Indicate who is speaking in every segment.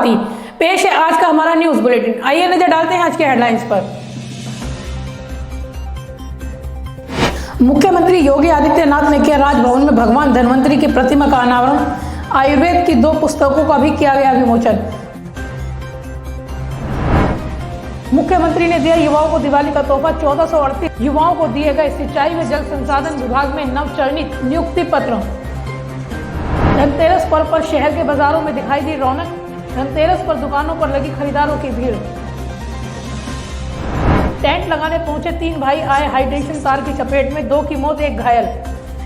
Speaker 1: गुवाहाटी। पेश है आज का हमारा न्यूज बुलेटिन। आइए नजर डालते हैं आज के हेडलाइंस पर। मुख्यमंत्री योगी आदित्यनाथ ने किया राजभवन में भगवान धन्वंतरी की प्रतिमा का अनावरण। आयुर्वेद की 2 पुस्तकों का भी किया गया विमोचन। मुख्यमंत्री ने दिया युवाओं को दिवाली का तोहफा। 1438 युवाओं को दिए गए सिंचाई व जल संसाधन विभाग में नवचयनित नियुक्ति पत्र। धनतेरस पर्व पर शहर के बाजारों में दिखाई दी रौनक। धनतेरस पर दुकानों पर लगी खरीदारों की भीड़। टेंट लगाने पहुंचे 3 भाई आए हाईटेंशन तार की चपेट में, 2 की मौत 1 घायल।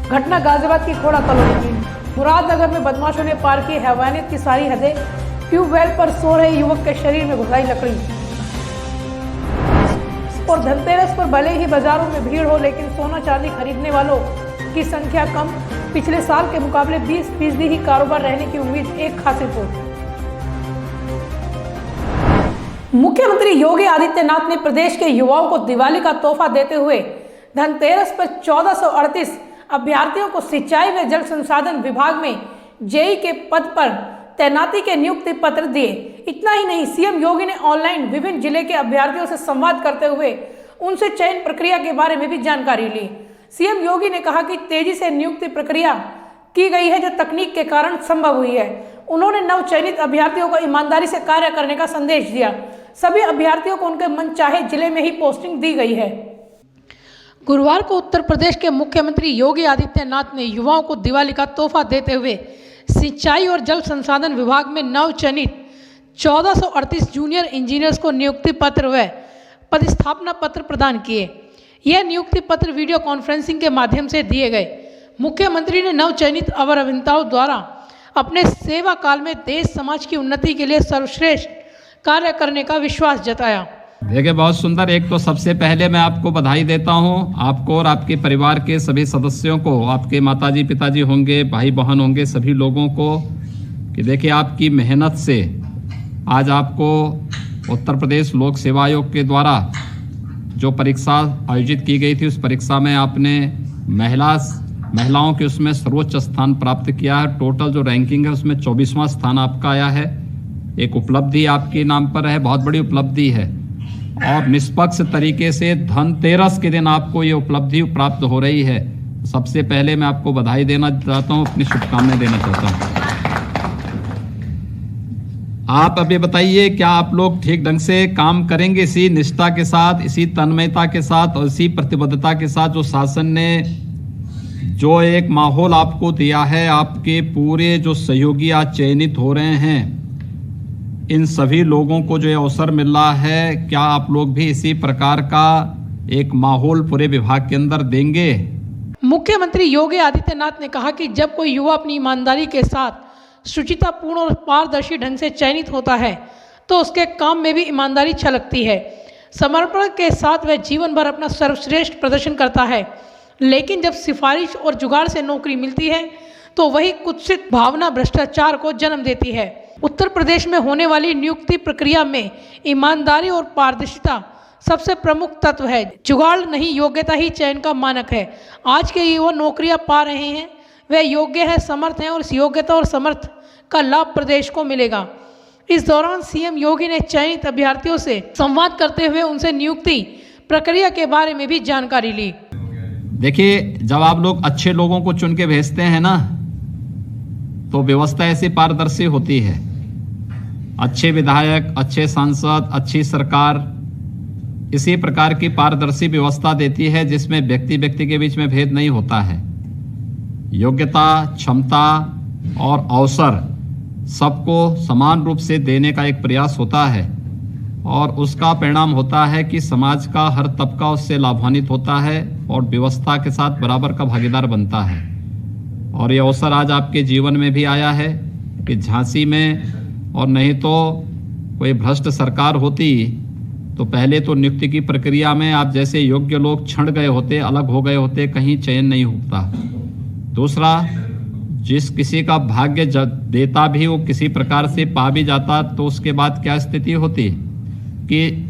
Speaker 1: घटना गाजियाबाद की खोड़ा कॉलोनी की। मुरादनगर में बदमाशों ने पार की हैवानियत की सारी हदें। ट्यूबवेल पर सो रहे युवक के शरीर में घुसाई लकड़ी। और धनतेरस पर भले ही बाजारों में भीड़ हो, लेकिन सोना चांदी खरीदने वालों की संख्या कम। पिछले साल के मुकाबले 20% ही कारोबार रहने की उम्मीद। एक खास रिपोर्ट। मुख्यमंत्री योगी आदित्यनाथ ने प्रदेश के युवाओं को दिवाली का तोहफा देते हुए धनतेरस पर 1438 अभ्यर्थियों को सिंचाई व जल संसाधन विभाग में जेई के पद पर तैनाती के नियुक्ति पत्र दिए। इतना ही नहीं, सीएम योगी ने ऑनलाइन विभिन्न जिले के अभ्यर्थियों से संवाद करते हुए उनसे चयन प्रक्रिया के बारे में भी जानकारी ली। सीएम योगी ने कहा कि तेजी से नियुक्ति प्रक्रिया की गई है, जो तकनीक के कारण संभव हुई है। उन्होंने नवचयनित अभ्यर्थियों को ईमानदारी से कार्य करने का संदेश दिया। सभी अभ्यर्थियों को उनके मनचाहे जिले में ही पोस्टिंग दी गई है। गुरुवार को उत्तर प्रदेश के मुख्यमंत्री योगी आदित्यनाथ ने युवाओं को दिवाली का तोहफा देते हुए सिंचाई और जल संसाधन विभाग में नवचयनित 1438 जूनियर इंजीनियर्स को नियुक्ति पत्र व पदस्थापना पत्र प्रदान किए। यह नियुक्ति पत्र वीडियो कॉन्फ्रेंसिंग के माध्यम से दिए गए। मुख्यमंत्री ने नवचयनित अवर अभियंताओं द्वारा अपने सेवा काल में देश समाज की उन्नति के लिए सर्वश्रेष्ठ कार्य करने का विश्वास जताया।
Speaker 2: देखिए, बहुत सुंदर। एक तो सबसे पहले मैं आपको बधाई देता हूं, आपको और आपके परिवार के सभी सदस्यों को, आपके माताजी पिताजी होंगे, भाई बहन होंगे, सभी लोगों को, कि देखिए आपकी मेहनत से आज आपको उत्तर प्रदेश लोक सेवा आयोग के द्वारा जो परीक्षा आयोजित की गई थी, उस परीक्षा में आपने महिलाओं के उसमें सर्वोच्च स्थान प्राप्त किया है। टोटल जो रैंकिंग है उसमें 24वां स्थान आपका आया है। एक उपलब्धि आपके नाम पर है, बहुत बड़ी उपलब्धि है। और निष्पक्ष तरीके से धनतेरस के दिन आपको ये उपलब्धि प्राप्त हो रही है। सबसे पहले मैं आपको बधाई देना चाहता हूँ, अपनी शुभकामनाएं देना चाहता हूँ। आप अभी बताइए, क्या आप लोग ठीक ढंग से काम करेंगे इसी निष्ठा के साथ, इसी तन्मयता के साथ और इसी प्रतिबद्धता के साथ जो शासन ने जो एक माहौल आपको दिया है, आपके पूरे जो सहयोगी आज चयनित हो रहे हैं, इन सभी लोगों को जो अवसर मिल रहा है, क्या आप लोग भी इसी प्रकार का एक माहौल पूरे विभाग के अंदर देंगे?
Speaker 1: मुख्यमंत्री योगी आदित्यनाथ ने कहा कि जब कोई युवा अपनी ईमानदारी के साथ शुचितापूर्ण और पारदर्शी ढंग से चयनित होता है तो उसके काम में भी ईमानदारी छलकती है। समर्पण के साथ वह जीवन भर अपना सर्वश्रेष्ठ प्रदर्शन करता है। लेकिन जब सिफारिश और जुगाड़ से नौकरी मिलती है तो वही कुत्सित भावना भ्रष्टाचार को जन्म देती है। उत्तर प्रदेश में होने वाली नियुक्ति प्रक्रिया में ईमानदारी और पारदर्शिता सबसे प्रमुख तत्व है। जुगाड़ नहीं, योग्यता ही चयन का मानक है। आज के युवा नौकरियां पा रहे हैं, वे योग्य हैं, समर्थ हैं और इस योग्यता और समर्थ का लाभ प्रदेश को मिलेगा। इस दौरान सीएम योगी ने चयनित अभ्यर्थियों से संवाद करते हुए उनसे नियुक्ति प्रक्रिया के बारे में भी जानकारी ली।
Speaker 2: देखिए, जब आप लोग अच्छे लोगों को चुन के भेजते हैं ना, तो व्यवस्था ऐसी पारदर्शी होती है। अच्छे विधायक, अच्छे सांसद, अच्छी सरकार इसी प्रकार की पारदर्शी व्यवस्था देती है जिसमें व्यक्ति व्यक्ति के बीच में भेद नहीं होता है। योग्यता, क्षमता और अवसर सबको समान रूप से देने का एक प्रयास होता है और उसका परिणाम होता है कि समाज का हर तबका उससे लाभान्वित होता है और व्यवस्था के साथ बराबर का भागीदार बनता है। और ये अवसर आज आपके जीवन में भी आया है कि झांसी में, और नहीं तो कोई भ्रष्ट सरकार होती तो पहले तो नियुक्ति की प्रक्रिया में आप जैसे योग्य लोग छंट गए होते, अलग हो गए होते, कहीं चयन नहीं होता। दूसरा, जिस किसी का भाग्य देता भी वो किसी प्रकार से पा भी जाता तो उसके बाद क्या स्थिति होती कि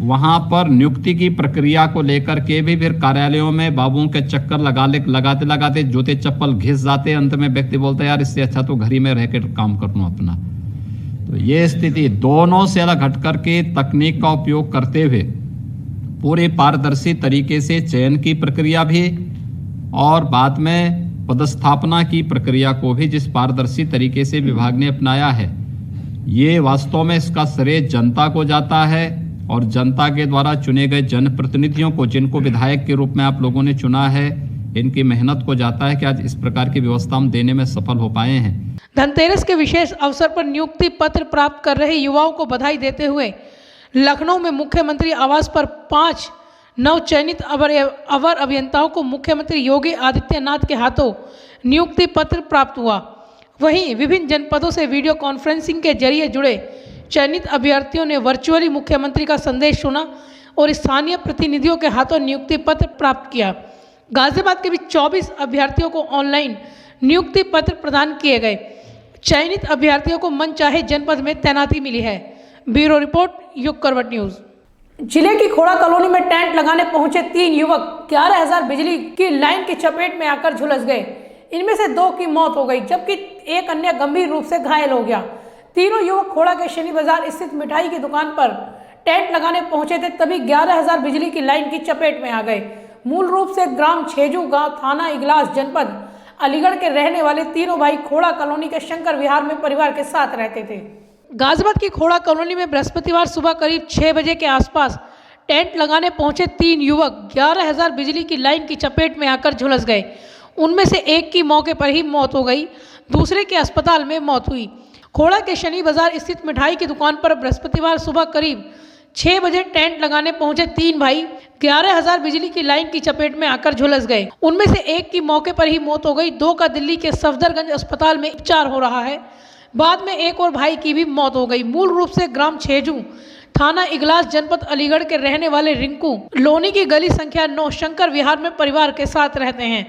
Speaker 2: वहाँ पर नियुक्ति की प्रक्रिया को लेकर के भी फिर कार्यालयों में बाबुओं के चक्कर लगाते लगाते जूते चप्पल घिस जाते। अंत में व्यक्ति बोलता है यार इससे अच्छा तो घर ही में रह कर काम कर लूँ अपना। तो ये स्थिति दोनों से अलग हट करके तकनीक का उपयोग करते हुए पूरे पारदर्शी तरीके से चयन की प्रक्रिया भी और बाद में पदस्थापना की प्रक्रिया को भी जिस पारदर्शी तरीके से विभाग ने अपनाया है, ये वास्तव में इसका श्रेय जनता को जाता है और जनता के द्वारा चुने गए जनप्रतिनिधियों को, जिनको विधायक के रूप में आप लोगों ने चुना है, इनकी मेहनत को जाता है कि आज इस प्रकार की व्यवस्था हम देने में सफल हो पाए हैं।
Speaker 1: धनतेरस के विशेष अवसर पर नियुक्ति पत्र प्राप्त कर रहे युवाओं को बधाई देते हुए लखनऊ में मुख्यमंत्री आवास पर 5 नवचयनित अवर अभियंताओं को मुख्यमंत्री योगी आदित्यनाथ के हाथों नियुक्ति पत्र प्राप्त हुआ। वहीं विभिन्न जनपदों से वीडियो कॉन्फ्रेंसिंग के जरिए जुड़े चयनित अभ्यर्थियों ने वर्चुअली मुख्यमंत्री का संदेश सुना और स्थानीय प्रतिनिधियों के हाथों नियुक्ति पत्र प्राप्त किया। गाजियाबाद के भी 24 अभ्यर्थियों को ऑनलाइन नियुक्ति पत्र प्रदान किए गए। चयनित अभ्यर्थियों को मनचाहे जनपद में तैनाती मिली है। ब्यूरो रिपोर्ट, युग करवट न्यूज। जिले की खोड़ा कॉलोनी में टेंट लगाने पहुंचे 3 युवक 11,000 बिजली की लाइन की चपेट में आकर झुलस गए। इनमें से 2 की मौत हो गई जबकि एक अन्य गंभीर रूप से घायल हो गया। तीनों युवक खोड़ा के शनि बाजार स्थित मिठाई की दुकान पर टेंट लगाने पहुंचे थे, तभी 11,000 बिजली की लाइन की चपेट में आ गए। मूल रूप से ग्राम छेजू गांव थाना इगलास जनपद अलीगढ़ के रहने वाले तीनों भाई खोड़ा कॉलोनी के शंकर विहार में परिवार के साथ रहते थे। गाजियाबाद की खोड़ा कॉलोनी में बृहस्पतिवार सुबह करीब 6 बजे के आसपास टेंट लगाने पहुंचे 3 युवक 11,000 बिजली की लाइन की चपेट में आकर झुलस गए। उनमें से एक की मौके पर ही मौत हो गई, दूसरे की अस्पताल में मौत हुई। खोड़ा के शनि बाजार स्थित मिठाई की दुकान पर बृहस्पतिवार सुबह करीब 6 बजे टेंट लगाने पहुंचे 3 भाई 11,000 बिजली की लाइन की चपेट में आकर झुलस गए। उनमें से एक की मौके पर ही मौत हो गई, 2 का दिल्ली के सफदरगंज अस्पताल में उपचार हो रहा है। बाद में एक और भाई की भी मौत हो गई। मूल रूप से ग्राम छेजू थाना इगलास जनपद अलीगढ़ के रहने वाले रिंकू लोनी की गली संख्या 9 शंकर विहार में परिवार के साथ रहते हैं।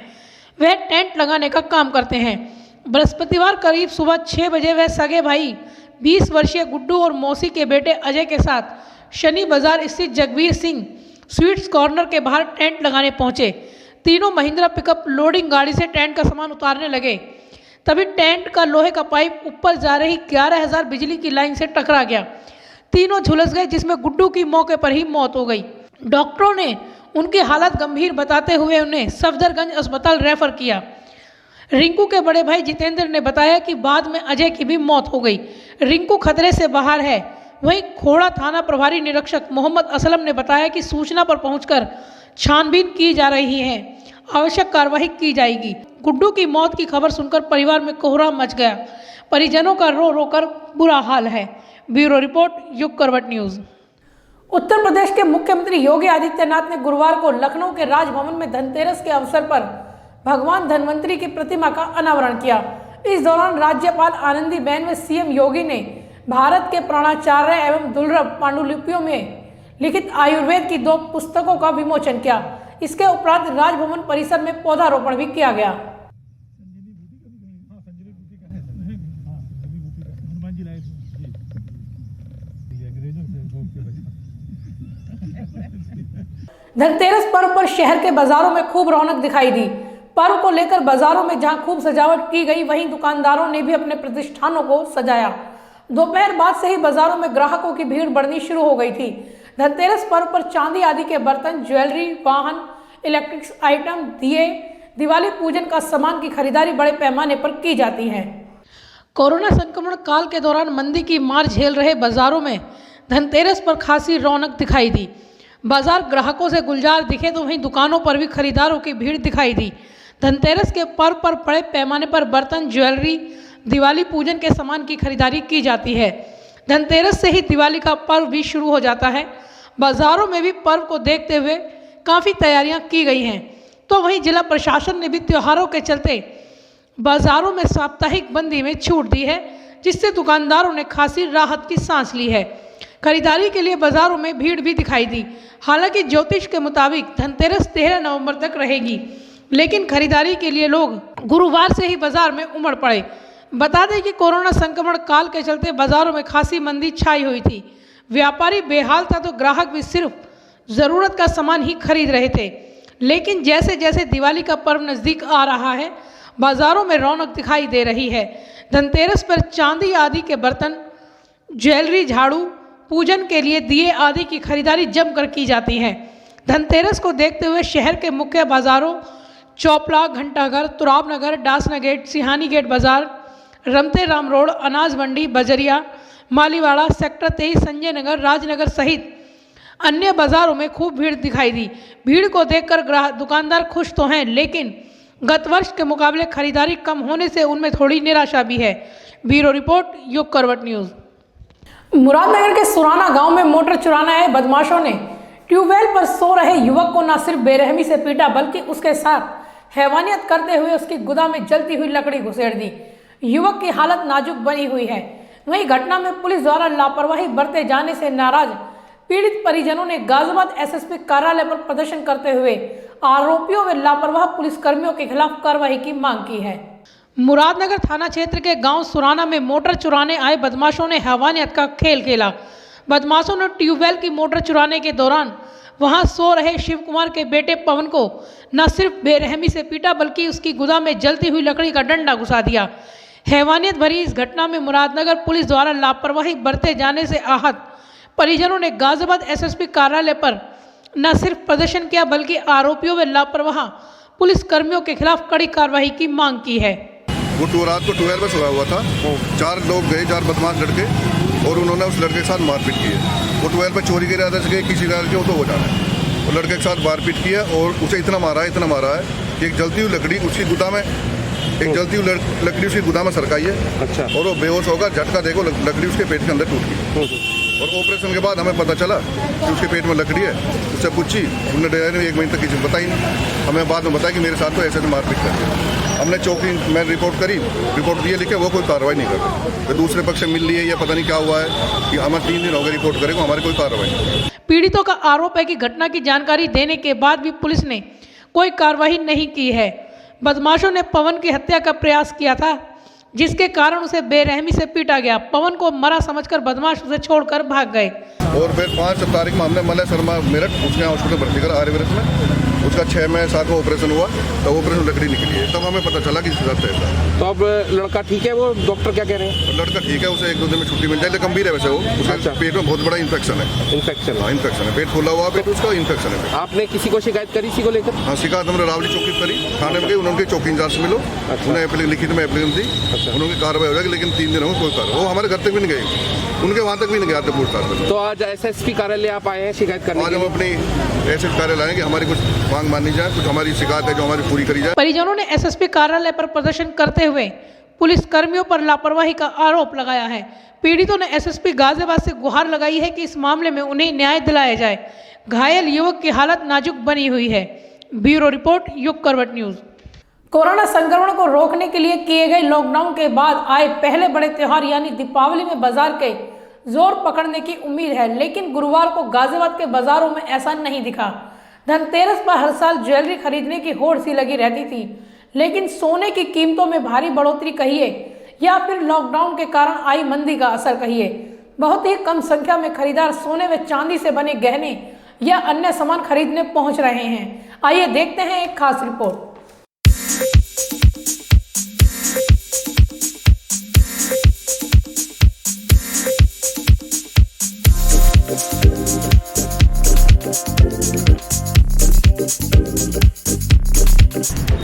Speaker 1: वह टेंट लगाने का काम करते हैं। बृहस्पतिवार करीब सुबह 6 बजे वह सगे भाई 20 वर्षीय गुड्डू और मौसी के बेटे अजय के साथ शनि बाजार स्थित जगवीर सिंह स्वीट्स कॉर्नर के बाहर टेंट लगाने पहुंचे। तीनों महिंद्रा पिकअप लोडिंग गाड़ी से टेंट का सामान उतारने लगे, तभी टेंट का लोहे का पाइप ऊपर जा रही 11,000 बिजली की लाइन से टकरा गया। तीनों झुलस गए, जिसमें गुड्डू की मौके पर ही मौत हो गई। डॉक्टरों ने उनकी हालत गंभीर बताते हुए उन्हें सफदरगंज अस्पताल रेफर किया। रिंकू के बड़े भाई जितेंद्र ने बताया कि बाद में अजय की भी मौत हो गई। रिंकू खतरे से बाहर है। वहीं खोड़ा थाना प्रभारी निरीक्षक मोहम्मद असलम ने बताया कि सूचना पर पहुंचकर छानबीन की जा रही है, आवश्यक कार्रवाई की जाएगी। गुड्डू की मौत की खबर सुनकर परिवार में कोहराम मच गया। परिजनों का रो रो कर बुरा हाल है। ब्यूरो रिपोर्ट, युग करवट न्यूज। उत्तर प्रदेश के मुख्यमंत्री योगी आदित्यनाथ ने गुरुवार को लखनऊ के राजभवन में धनतेरस के अवसर पर भगवान धन्वंतरी की प्रतिमा का अनावरण किया। इस दौरान राज्यपाल आनंदीबेन व सीएम योगी ने भारत के प्राणाचार्य एवं दुर्लभ पांडुलिपियों में लिखित आयुर्वेद की 2 पुस्तकों का विमोचन किया। इसके उपरांत राजभवन परिसर में पौधारोपण भी किया गया। धनतेरस पर्व पर शहर के बाजारों में खूब रौनक दिखाई दी। पर्व को लेकर बाजारों में जहां खूब सजावट की गई, वहीं दुकानदारों ने भी अपने प्रतिष्ठानों को सजाया। दोपहर बाद से ही बाजारों में ग्राहकों की भीड़ बढ़नी शुरू हो गई थी। धनतेरस पर्व पर चांदी आदि के बर्तन, ज्वेलरी, वाहन, इलेक्ट्रिक्स आइटम, दिए, दिवाली पूजन का सामान की खरीदारी बड़े पैमाने पर की जाती है। कोरोना संक्रमण काल के दौरान मंदी की मार झेल रहे बाजारों में धनतेरस पर खासी रौनक दिखाई दी। बाजार ग्राहकों से गुलजार दिखे तो वहीं दुकानों पर भी खरीदारों की भीड़ दिखाई दी। धनतेरस के पर्व पर बड़े पैमाने पर बर्तन, ज्वेलरी, दिवाली पूजन के सामान की खरीदारी की जाती है। धनतेरस से ही दिवाली का पर्व भी शुरू हो जाता है। बाजारों में भी पर्व को देखते हुए काफ़ी तैयारियां की गई हैं। तो वहीं जिला प्रशासन ने भी त्योहारों के चलते बाजारों में साप्ताहिक बंदी में छूट दी है, जिससे दुकानदारों ने खासी राहत की सांस ली है। खरीदारी के लिए बाजारों में भीड़ भी दिखाई दी। हालांकि ज्योतिष के मुताबिक धनतेरस 13 नवंबर तक रहेगी, लेकिन खरीदारी के लिए लोग गुरुवार से ही बाजार में उमड़ पड़े। बता दें कि कोरोना संक्रमण काल के चलते बाजारों में खासी मंदी छाई हुई थी। व्यापारी बेहाल था तो ग्राहक भी सिर्फ ज़रूरत का सामान ही खरीद रहे थे। लेकिन जैसे जैसे दिवाली का पर्व नज़दीक आ रहा है, बाजारों में रौनक दिखाई दे रही है। धनतेरस पर चांदी आदि के बर्तन, ज्वेलरी, झाड़ू, पूजन के लिए दिए आदि की खरीदारी जमकर की जाती है। धनतेरस को देखते हुए शहर के मुख्य बाजारों चौपला, घंटाघर, तुराब नगर, डासना गेट, सिहानी गेट बाजार, रमते राम रोड, अनाज मंडी, बजरिया, मालीवाड़ा, सेक्टर 23, संजय नगर, राजनगर सहित अन्य बाजारों में खूब भीड़ दिखाई दी। भीड़ को देखकर ग्राहक दुकानदार खुश तो हैं, लेकिन गत वर्ष के मुकाबले खरीदारी कम होने से उनमें थोड़ी निराशा भी है। ब्यूरो रिपोर्ट, युग करवट न्यूज। मुरादनगर के सुराना गांव में मोटर चुराने आए बदमाशों ने ट्यूबवेल पर सो रहे युवक को न सिर्फ बेरहमी से पीटा, बल्कि उसके साथ हैवानियत करते हुए उसकी गुदा में जलती हुई लकड़ी घुसेड़ दी। युवक की हालत नाजुक बनी हुई है। वहीं घटना में पुलिस द्वारा लापरवाही बरते जाने से नाराज पीड़ित परिजनों ने गाजियाबाद एसएसपी कार्यालय पर प्रदर्शन करते हुए आरोपियों व लापरवाह पुलिसकर्मियों के खिलाफ कार्रवाई की मांग की है। मुरादनगर थाना क्षेत्र के गांव सुराना में मोटर चुराने आए बदमाशों ने हैवानियत का खेल खेला। बदमाशों ने ट्यूबवेल की मोटर चुराने के दौरान वहां सो रहे शिव कुमार के बेटे पवन को न सिर्फ बेरहमी से पीटा, बल्कि उसकी गुदा में जलती हुई लकड़ी का डंडा घुसा दिया। हैवानियत भरी इस घटना में मुरादनगर पुलिस द्वारा लापरवाही बरते जाने से आहत परिजनों ने गाजियाबाद एसएसपी कार्यालय पर न सिर्फ प्रदर्शन किया, बल्कि आरोपियों व लापरवाह पुलिस कर्मियों के खिलाफ कड़ी कार्रवाई की मांग की है।
Speaker 3: वो रात को ट्यूबवेल पर सोया हुआ था। 4 लोग गए, 4 बदमाश लड़के, और उन्होंने उस लड़के के साथ मारपीट की है। वो ट्यूबवेल पर चोरी के इरादे से गए, किसी इरादे से तो हो जाना है। वो लड़के के साथ मारपीट की है और उसे इतना मारा है कि एक जलती हुई लकड़ी उसकी गुदा में, लकड़ी उसकी गुदा में सरकाई है। अच्छा। और वो बेहोश होगा, झटका देखो लकड़ी उसके पेट के अंदर टूट गई। और ऑपरेशन के बाद हमें पता चला कि उसके पेट में लकड़ी है। उससे पूछी, उन्होंने डर 1 महीने तक किसी को बताई नहीं। हमें बाद में बताया कि मेरे साथ तो ऐसे मारपीट करते। हमने चौकी में रिपोर्ट करी, रिपोर्ट दिए लिखे, वो कोई कार्रवाई नहीं कर रहे। तो दूसरे पक्ष से मिल लिए या पता नहीं क्या हुआ है कि हमें 3 दिन हो गए रिपोर्ट करेंगे, हमारी कोई कार्रवाई नहीं।
Speaker 1: पीड़ितों का आरोप है कि घटना की जानकारी देने के बाद भी पुलिस ने कोई कार्रवाई नहीं की है। बदमाशों ने पवन की हत्या का प्रयास किया था, जिसके कारण उसे बेरहमी से पीटा गया। पवन को मरा समझकर बदमाश उसे छोड़कर भाग गए।
Speaker 3: और फिर 5 तारीख में हमने मलय शर्मा मेरठ उसने हॉस्पिटल भर्ती करा आर्यवृत में। उसका 6 में 7 का ऑपरेशन हुआ, तो ऑपरेशन लकड़ी निकली है। तब हमें पता चला कि इसके साथ ऐसा।
Speaker 4: तो अब लड़का ठीक है? वो डॉक्टर क्या कह रहे हैं?
Speaker 3: लड़का ठीक है, उसे 1-2 दिन में छुट्टी मिल जाए। लेकिन गंभीर है वैसे वो। उसके पेट में बहुत बड़ा इन्फेक्शन है।
Speaker 4: इन्फेक्शन?
Speaker 3: हाँ, इन्फेक्शन है। पेट फूला हुआ पेट, उसका इन्फेक्शन है।
Speaker 4: आपने किसी को शिकायत करी इसी को लेकर?
Speaker 3: हाँ, शिकायत हमने रावली चौकी करी, थाने में गई, उन्होंने चौकी इंचार्ज से मिलो। उन्हें लिखित में एप्लीकेशन दी, उन्होंने कार्रवाई हो जाएगी। लेकिन 3 दिनों में कोई कार्रवाई, वो हमारे घर तक भी नहीं गए, उनके वहाँ तक भी नहीं गए आते पूछताछ में।
Speaker 4: तो आज एसएसपी कार्यालय आप आए हैं शिकायत करने?
Speaker 3: आज हम अपनी एसएसपी कार्यालय आएंगे, हमारी कुछ मांग मानी जाए, कुछ हमारी शिकायत है जो हमारी पूरी करी जाए।
Speaker 1: परिजनों ने एसएसपी कार्यालय पर प्रदर्शन करते हुए पुलिस कर्मियों पर लापरवाही का आरोप लगाया है। पीड़ितों ने एसएसपी गाजियाबाद से गुहार लगाई है कि इस मामले में उन्हें न्याय दिलाया जाए। घायल युवक की हालत नाजुक बनी हुई है। ब्यूरो रिपोर्ट, युग करवट न्यूज। कोरोना संक्रमण को रोकने के लिए किए गए लॉकडाउन के बाद आए पहले बड़े त्योहार यानी दीपावली में बाजार के जोर पकड़ने की उम्मीद है, लेकिन गुरुवार को गाजियाबाद के बाजारों में ऐसा नहीं दिखा। धनतेरस पर हर साल ज्वेलरी खरीदने की होड़ सी लगी रहती थी, लेकिन सोने की कीमतों में भारी बढ़ोतरी कहिए या फिर लॉकडाउन के कारण आई मंदी का असर कहिए, बहुत ही कम संख्या में खरीदार सोने व चांदी से बने गहने या अन्य सामान खरीदने पहुंच रहे हैं। आइए देखते हैं एक खास रिपोर्ट।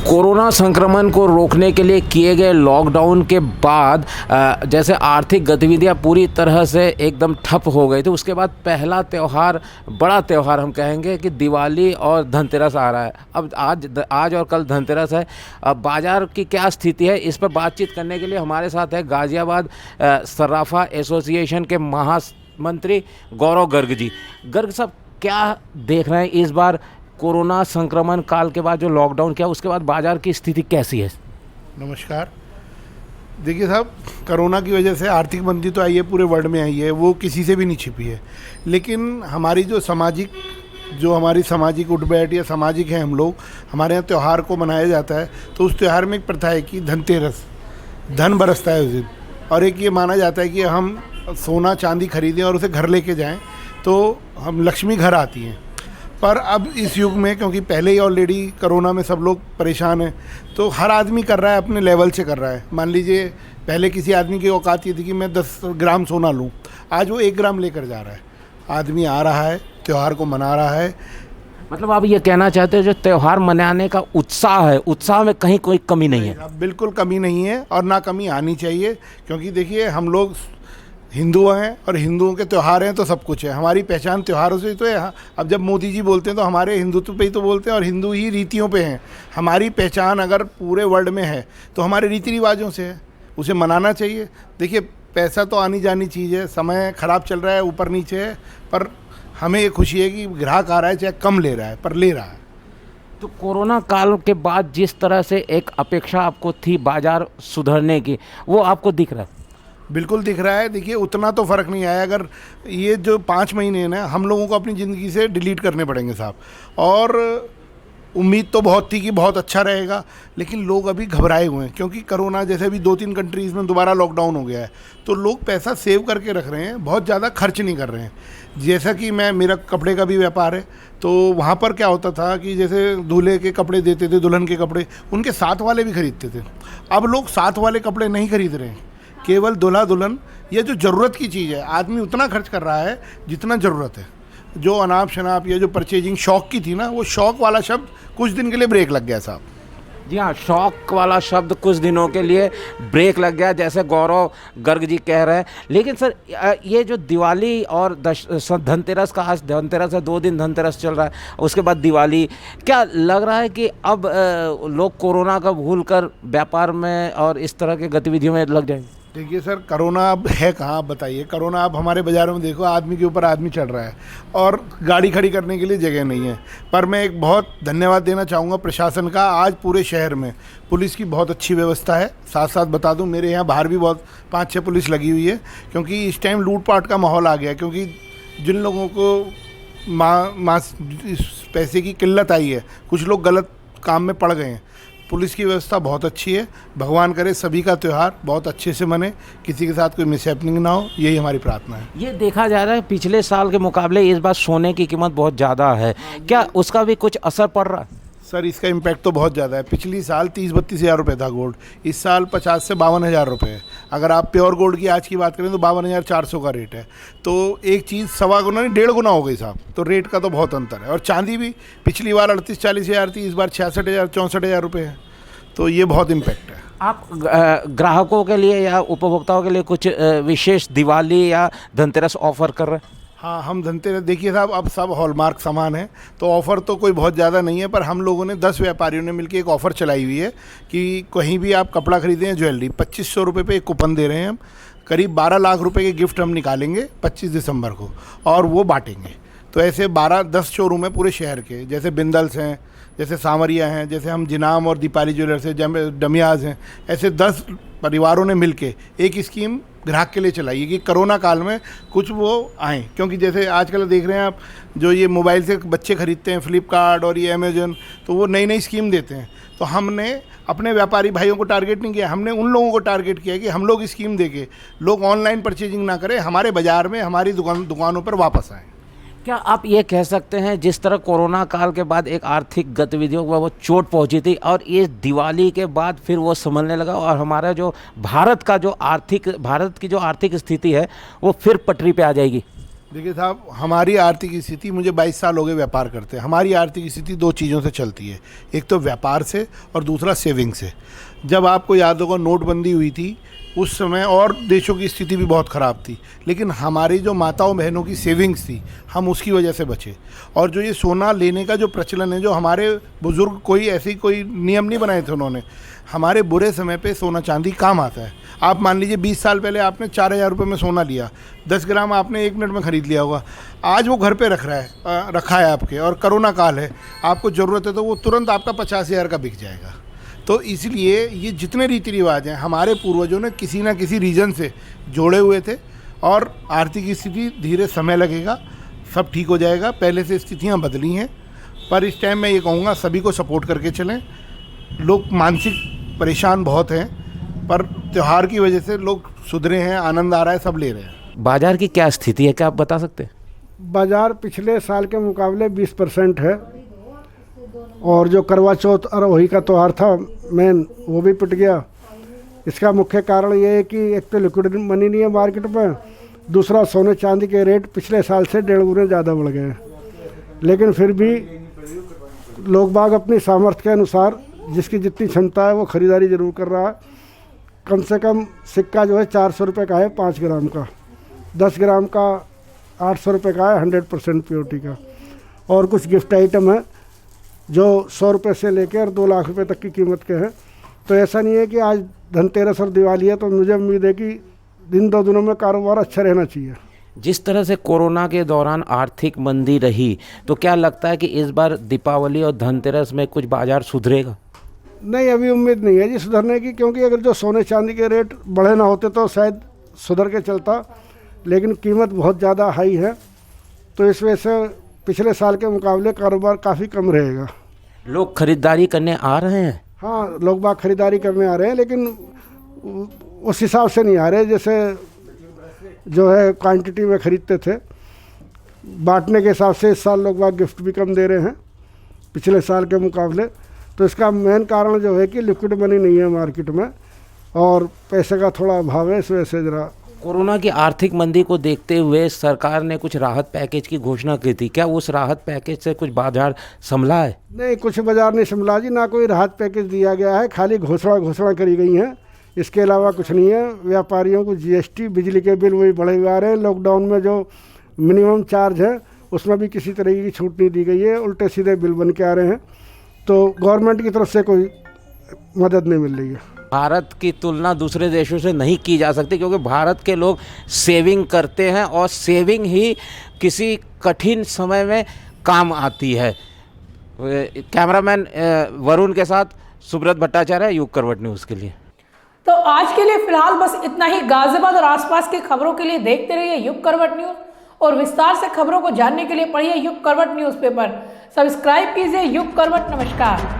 Speaker 4: कोरोना संक्रमण को रोकने के लिए किए गए लॉकडाउन के बाद जैसे आर्थिक गतिविधियां पूरी तरह से एकदम ठप हो गई थी, उसके बाद पहला त्यौहार, बड़ा त्यौहार हम कहेंगे कि दिवाली और धनतेरस आ रहा है। अब आज और कल धनतेरस है। अब बाज़ार की क्या स्थिति है, इस पर बातचीत करने के लिए हमारे साथ है गाज़ियाबाद सर्राफा एसोसिएशन के महामंत्री गौरव गर्ग जी। गर्ग साहब, क्या देख रहे हैं इस बार कोरोना संक्रमण काल के बाद जो लॉकडाउन किया, उसके बाद बाजार की स्थिति कैसी है?
Speaker 5: नमस्कार। देखिए साहब, कोरोना की वजह से आर्थिक मंदी तो आई है, पूरे वर्ल्ड में आई है, वो किसी से भी नहीं छिपी है। लेकिन हमारी हमारी सामाजिक उठबैठ या सामाजिक है, हम लोग, हमारे यहाँ त्यौहार को मनाया जाता है। तो उस त्यौहार में एक प्रथा है कि धनतेरस, धन बरसता है उस दिन, और एक ये माना जाता है कि हम सोना चांदी खरीदें और उसे घर लेके जाएं तो हम लक्ष्मी घर आती हैं। पर अब इस युग में, क्योंकि पहले ही ऑलरेडी कोरोना में सब लोग परेशान हैं, तो हर आदमी कर रहा है, अपने लेवल से कर रहा है। मान लीजिए पहले किसी आदमी की औकात ये थी कि मैं 10 ग्राम सोना लूँ, आज वो 1 ग्राम लेकर जा रहा है। आदमी आ रहा है, त्यौहार को मना रहा है।
Speaker 4: मतलब आप ये कहना चाहते हो जो त्यौहार मनाने का उत्साह है, उत्साह में कहीं कोई कमी नहीं है?
Speaker 5: अब बिल्कुल कमी नहीं है और ना कमी आनी चाहिए, क्योंकि देखिए हम लोग हिंदू हैं और हिंदुओं के त्यौहार हैं तो सब कुछ है। हमारी पहचान त्योहारों से ही तो है। अब जब मोदी जी बोलते हैं तो हमारे हिंदुत्व पे ही तो बोलते हैं और हिंदू ही रीतियों पे हैं। हमारी पहचान अगर पूरे वर्ल्ड में है तो हमारे रीति रिवाजों से है, उसे मनाना चाहिए। देखिए पैसा तो आनी जानी चीज़ है, समय ख़राब चल रहा है, ऊपर नीचे है, पर हमें ये खुशी है कि ग्राहक आ रहा है, चाहे कम ले रहा है पर ले रहा है।
Speaker 4: तो कोरोना काल के बाद जिस तरह से एक अपेक्षा आपको थी बाजार सुधरने की, वो आपको दिख रहा है?
Speaker 5: बिल्कुल दिख रहा है। देखिए उतना तो फ़र्क नहीं आया। अगर ये जो 5 महीने हैं ना, हम लोगों को अपनी ज़िंदगी से डिलीट करने पड़ेंगे साहब। और उम्मीद तो बहुत थी कि बहुत अच्छा रहेगा, लेकिन लोग अभी घबराए हुए हैं, क्योंकि कोरोना जैसे अभी 2-3 कंट्रीज़ में दोबारा लॉकडाउन हो गया है, तो लोग पैसा सेव करके रख रहे हैं, बहुत ज़्यादा खर्च नहीं कर रहे हैं। जैसा कि मेरा कपड़े का भी व्यापार है, तो वहाँ पर क्या होता था कि जैसे दूल्हे के कपड़े देते थे, दुल्हन के कपड़े, उनके साथ वाले भी खरीदते थे। अब लोग साथ वाले कपड़े नहीं खरीद रहे हैं, केवल दूल्हा दुल्हन। ये जो ज़रूरत की चीज़ है, आदमी उतना खर्च कर रहा है जितना ज़रूरत है। जो अनाप शनाप या जो परचेजिंग शौक की थी ना, वो शौक वाला शब्द कुछ दिन के लिए ब्रेक लग गया साहब।
Speaker 4: जी हाँ, शौक वाला शब्द कुछ दिनों के लिए ब्रेक लग गया, जैसे गौरव गर्ग जी कह रहे हैं। लेकिन सर ये जो दिवाली और धनतेरस का, आज धनतेरस है, 2 दिन धनतेरस चल रहा है, उसके बाद दिवाली, क्या लग रहा है कि अब लोग कोरोना का भूल कर व्यापार में और इस तरह के गतिविधियों में लग जाएंगे?
Speaker 5: देखिए सर, कोरोना अब है कहाँ, आप बताइए। कोरोना अब हमारे बाज़ारों में देखो, आदमी के ऊपर आदमी चढ़ रहा है और गाड़ी खड़ी करने के लिए जगह नहीं है। पर मैं एक बहुत धन्यवाद देना चाहूँगा प्रशासन का। आज पूरे शहर में पुलिस की बहुत अच्छी व्यवस्था है। साथ साथ बता दूँ, मेरे यहाँ बाहर भी बहुत 5-6 पुलिस लगी हुई है, क्योंकि इस टाइम लूटपाट का माहौल आ गया। क्योंकि जिन लोगों को पैसे की किल्लत आई है, कुछ लोग गलत काम में पड़ गए हैं। पुलिस की व्यवस्था बहुत अच्छी है। भगवान करे सभी का त्यौहार बहुत अच्छे से मने, किसी के साथ कोई मिसहैपनिंग ना हो, यही हमारी प्रार्थना है।
Speaker 4: ये देखा जा रहा है पिछले साल के मुकाबले इस बार सोने की कीमत बहुत ज़्यादा है, क्या उसका भी कुछ असर पड़ रहा है?
Speaker 5: सर इसका इम्पैक्ट तो बहुत ज़्यादा है। पिछली साल 30-32 हज़ार रुपये था गोल्ड, इस साल 50 से 52 हज़ार रुपये है। अगर आप प्योर गोल्ड की आज की बात करें तो 52,400 का रेट है। तो एक चीज़ 1.25 गुना नहीं 1.5 गुना हो गई साहब। तो रेट का तो बहुत अंतर है। और चांदी भी पिछली बार 38-40 हज़ार थी, इस बार 66,000-64 हज़ार रुपये है। तो ये बहुत इम्पैक्ट है।
Speaker 4: आप ग्राहकों के लिए या उपभोक्ताओं के लिए कुछ विशेष दिवाली या धनतेरस ऑफर कर रहे हैं?
Speaker 5: हाँ, हम धनतेरस, देखिए साहब अब सब हॉलमार्क सामान है, तो ऑफ़र तो कोई बहुत ज़्यादा नहीं है। पर हम लोगों ने 10 व्यापारियों ने मिलकर एक ऑफ़र चलाई हुई है कि कहीं भी आप कपड़ा खरीदें या ज्वेलरी, 2500 रुपये पे एक कूपन दे रहे हैं हम। करीब 12 लाख रुपए के गिफ्ट हम निकालेंगे 25 दिसंबर को और वो बांटेंगे। तो ऐसे 12-10 शोरूम हैं पूरे शहर के, जैसे बिंदल्स हैं, जैसे सांवरिया हैं, जैसे हम जिनाम और दीपाली ज्वेलर्स हैं, डमियाज़ हैं। ऐसे 10 परिवारों ने मिलके एक स्कीम ग्राहक के लिए चलाई है कि कोरोना काल में कुछ वो आएँ। क्योंकि जैसे आजकल देख रहे हैं आप, जो ये मोबाइल से बच्चे खरीदते हैं, फ्लिपकार्ट और ये अमेजन, तो वो नई नई स्कीम देते हैं। तो हमने अपने व्यापारी भाइयों को टारगेट नहीं किया, हमने उन लोगों को टारगेट किया कि हम लोग स्कीम देके लोग ऑनलाइन परचेजिंग ना करें, हमारे बाज़ार में हमारी दुकानों पर वापस आएँ।
Speaker 4: क्या आप ये कह सकते हैं जिस तरह कोरोना काल के बाद एक आर्थिक गतिविधियों को वो चोट पहुंची थी और ये दिवाली के बाद फिर वो संभलने लगा और हमारा जो भारत की जो आर्थिक स्थिति है वो फिर पटरी पे आ जाएगी?
Speaker 5: देखिए साहब, हमारी आर्थिक स्थिति, मुझे 22 साल हो गए व्यापार करते हैं। हमारी आर्थिक स्थिति 2 चीज़ों से चलती है, एक तो व्यापार से और दूसरा सेविंग से। जब आपको याद होगा नोटबंदी हुई थी उस समय और देशों की स्थिति भी बहुत ख़राब थी, लेकिन हमारी जो माताओं बहनों की सेविंग्स थी, हम उसकी वजह से बचे। और जो ये सोना लेने का जो प्रचलन है, जो हमारे बुज़ुर्ग कोई नियम नहीं बनाए थे उन्होंने, हमारे बुरे समय पे सोना चांदी काम आता है। आप मान लीजिए 20 साल पहले आपने 4,000 रुपये में सोना लिया, 10 ग्राम आपने 1 मिनट में ख़रीद लिया होगा, आज वो घर पे रखा है आपके, और कोरोना काल है, आपको ज़रूरत है तो वो तुरंत आपका 50,000 का बिक जाएगा। तो इसलिए ये जितने रीति रिवाज हैं हमारे पूर्वजों ने किसी ना किसी रीजन से जोड़े हुए थे, और आर्थिक स्थिति धीरे समय लगेगा, सब ठीक हो जाएगा। पहले से स्थितियाँ बदली हैं, पर इस टाइम मैं ये कहूँगा सभी को सपोर्ट करके चलें। लोग मानसिक परेशान बहुत हैं, पर त्यौहार की वजह से लोग सुधरे हैं, आनंद आ रहा है, सब ले रहे हैं।
Speaker 4: बाजार की क्या स्थिति है, क्या आप बता सकते हैं?
Speaker 6: बाज़ार पिछले साल के मुकाबले 20% है, और जो करवा चौथ अरोही का त्यौहार था मेन, वो भी पिट गया। इसका मुख्य कारण ये है कि एक तो लिक्विड मनी नहीं है मार्केट में, दूसरा सोने चांदी के रेट पिछले साल से 1.5 गुने ज़्यादा बढ़ गए हैं। लेकिन फिर भी लोग बाग अपनी सामर्थ्य के अनुसार जिसकी जितनी क्षमता है वो ख़रीदारी ज़रूर कर रहा है। कम से कम सिक्का जो है 400 रुपये का है 5 ग्राम का, 10 ग्राम का 800 रुपये का है 100% प्योरिटी का, और कुछ गिफ्ट आइटम है जो 100 रुपये से लेकर 2 लाख रुपए तक की कीमत के हैं। तो ऐसा नहीं है कि आज धनतेरस और दिवाली है तो मुझे उम्मीद है कि दिन 2 दिनों में कारोबार अच्छा रहना चाहिए।
Speaker 4: जिस तरह से कोरोना के दौरान आर्थिक मंदी रही, तो क्या लगता है कि इस बार दीपावली और धनतेरस में कुछ बाजार सुधरेगा?
Speaker 6: नहीं, अभी उम्मीद नहीं है जी सुधरने की, क्योंकि अगर जो सोने चांदी के रेट बढ़े ना होते तो शायद सुधर के चलता, लेकिन कीमत बहुत ज़्यादा हाई है, तो इस वजह से पिछले साल के मुकाबले कारोबार काफ़ी कम रहेगा।
Speaker 4: लोग खरीदारी करने आ रहे हैं?
Speaker 6: हाँ, लोग बाग खरीदारी करने आ रहे हैं, लेकिन उस हिसाब से नहीं आ रहे जैसे जो है क्वांटिटी में ख़रीदते थे। बांटने के हिसाब से इस साल लोग बाग गिफ्ट भी कम दे रहे हैं पिछले साल के मुकाबले। तो इसका मेन कारण जो है कि लिक्विड मनी नहीं है मार्केट में और पैसे का थोड़ा अभाव है, इस वजह से ज़रा।
Speaker 4: कोरोना की आर्थिक मंदी को देखते हुए सरकार ने कुछ राहत पैकेज की घोषणा की थी, क्या उस राहत पैकेज से कुछ बाजार संभला है?
Speaker 6: नहीं, कुछ बाजार नहीं संभला जी, ना कोई राहत पैकेज दिया गया है, खाली घोषणा करी गई है, इसके अलावा कुछ नहीं है। व्यापारियों को जीएसटी, बिजली के बिल वही बढ़े हुए आ रहे हैं। लॉकडाउन में जो मिनिमम चार्ज है उसमें भी किसी तरह की छूट नहीं दी गई है, उल्टे सीधे बिल बन के आ रहे हैं। तो गवर्नमेंट की तरफ से कोई मदद नहीं मिल रही है।
Speaker 4: भारत की तुलना दूसरे देशों से नहीं की जा सकती, क्योंकि भारत के लोग सेविंग करते हैं और सेविंग ही किसी कठिन समय में काम आती है। कैमरामैन वरुण के साथ सुब्रत भट्टाचार्य, युग करवट न्यूज़ के लिए।
Speaker 1: तो आज के लिए फिलहाल बस इतना ही। गाजियाबाद और आसपास की खबरों के लिए देखते रहिए युग करवट न्यूज़, और विस्तार से खबरों को जानने के लिए पढ़िए युग करवट न्यूज़पेपर। सब्सक्राइब कीजिए युग करवट। नमस्कार।